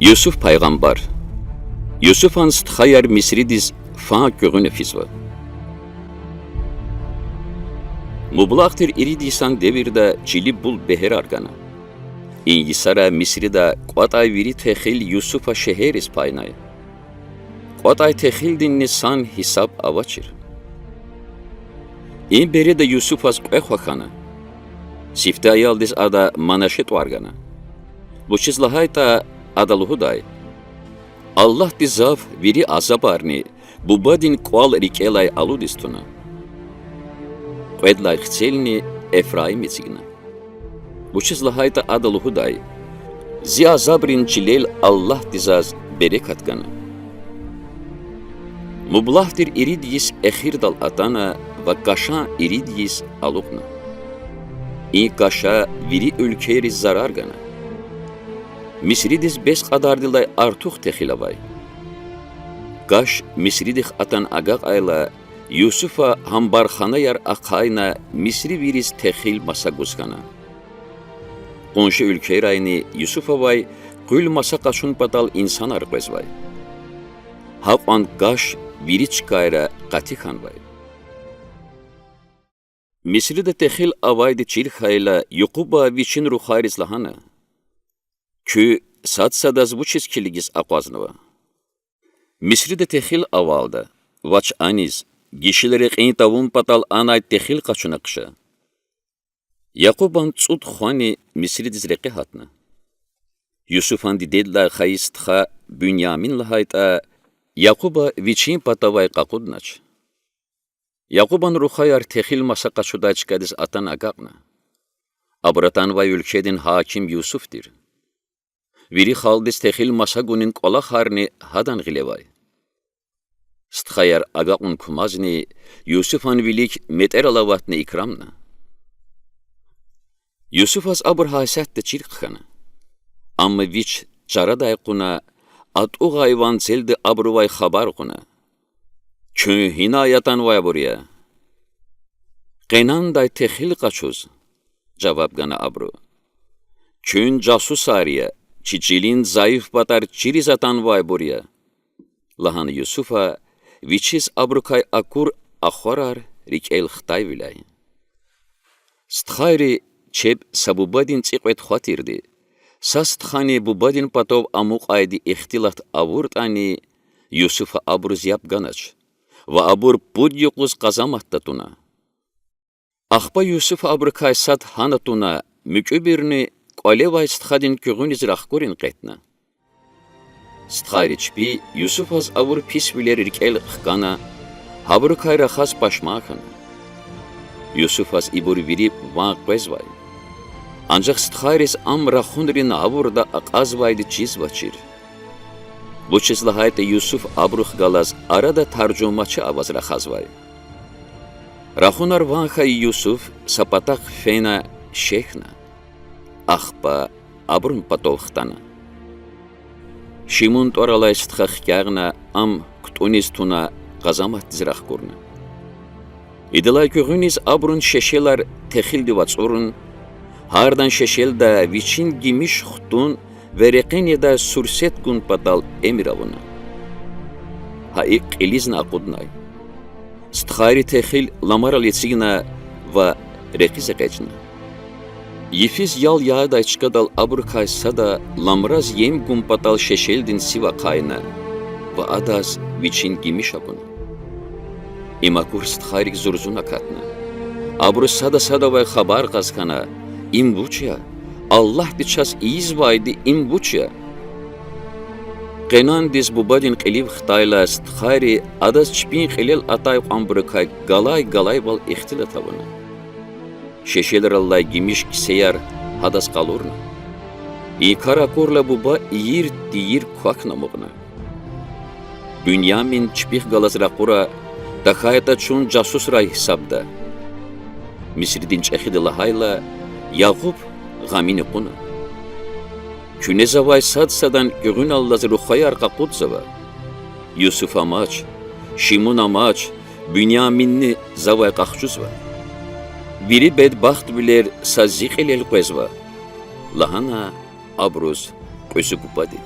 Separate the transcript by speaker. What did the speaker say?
Speaker 1: Yusuf Peygamber, Yusuf hans txayar Misridis fa göğüne fizva. Mublaqtir iridisan devirde cili bul beher argana. İngisara Misrida qatay viri texil Yusufa şeheris paynay. Qatay texil din nisan hisab avaçir. İn beri de Yusufas qekhana. Sifte ayaldis ada manaşet vargana. Bu çizlahayta adaluhuday. Allah dizav viri azabarni bu badin qal rikelay aludistuna. Qedlay xcelni Efraim etsigna. Bu çizlahayta adaluhuday. Zi azabrin çilel Allah dizaz berekatgana. Mublahtir iridis exirdal atana ve qaşa iridis alugna. İ qaşa viri ülkeri zarargana. Misridis bes qadardilay artuq texilavay. Qaş Misridix atan agaq ayla Yusufa hambarxana yar aqayna Misri viris texil masaguzgana. Qonşu ülkeri ayni Yusufavay qül masa qaşun patal insan arqvezvay. Haqan qaş viri çıkayra qatixanvay. Misrida texil avaydi çilxayla Yuquba viçin ruxayriz lahana. Kü sadsadaz bu çizkiligis aqvaznava. Misrida texil avalda, vaç aniz, gişileri qintavun patal anay texil qaçuna qışa. Yaquban tsut xwani Misridiz reqi hatna. Yusufan di dedla xayistxa Bünyamin lahayta Yaquba viçin patavay qaqudnaç. Yaquban ruxayar texil masa qaçuda çıkadiz atan agaqna. Abratanvay ülkedin hakim Yusufdir. Viri xaldis texil masagunin qola xarni hadan gilevay. Stxayar agaqun kumazni Yusufan vilik meteralavatni ikramna. Yusufas abur hasatte çirqxana. Amma viç çaraday quna atu gayvan zeldi abruvay xabar quna. Kü hinayatan vay buraya. Qenanday texil qaçuz. Cevap gana abru. Kün casus ariya. Çicilin zayıf batar çirizatan vay buraya. Lahan Yusufa viçiz abrukay akur axorar rikel xtay vilay. Stxayri çep sabubadin tsiqvet xatirdi. Sastxani bubadin patov amuq aydi ixtilat avurtani Yusufa abruz yapganaç. Ve abur pudyuquz qazamattatuna. Axpa Yusuf abrukay sat hanatuna mükübirni Qolevay stxadin küğüniz raxkurin qetna. Stxayri çpi Yusufaz avur pisviler rikel xkana, habrukay raxas paşmaakana. Yusufaz ibur viri van qvezvay. Ancak stxayris am raxunrin avurda aqazvaydi çizvaçir. Bu çizlahayta Yusuf abruх galaz arada tarcumaçı avaz raxazvay. Raxunar vanxay Yusuf sapataq fena şeyhna. Axpa abrun patolxtana. Şimun toralay stxaxkyagna am ktunis tuna qazamat dizraxkurna. İdilay köğüniz abrun şeşelar texildi vatsurun, hardan şeşelda viçin gimiş xtun ve reqenyada surset gun patal emiravuna. Haik ilizna aqudnay. Stxari texil lamaral etsigna va reqize qecna. Yifiz yal yağday çıkadal abrukay sada lamraz yem gumpatal şeşeldin siva kayna ve adas viçin gimiş abuna. İmakur stxarik zurzuna katna. Abru sada vay xabar qazkana imbuçya. Allah diças izvaydi imbuçya. Qenan diz bubadin qiliv xtayla stxari adas çpin qilel atay ambrukay galay bal ixtilat abuna. Şeşeler Allah gimiş kiseyar hadas kalurna. İkara korla buba iyir kuakna muğna. Bünyamin çpih galazra kura takayata çun casus ray hesabda. Misridin çekhidi lahayla Yakup gamini kuna. Küne zavay sadsadan göğün Allah'ı ruhayar qaqudzava. Yusuf amaç, Şimun amaç, Bünyaminni zavay qaxcuzva. Biri bedbaxt biler saziq elel qvezva. Lahana abruz qösü kupadi.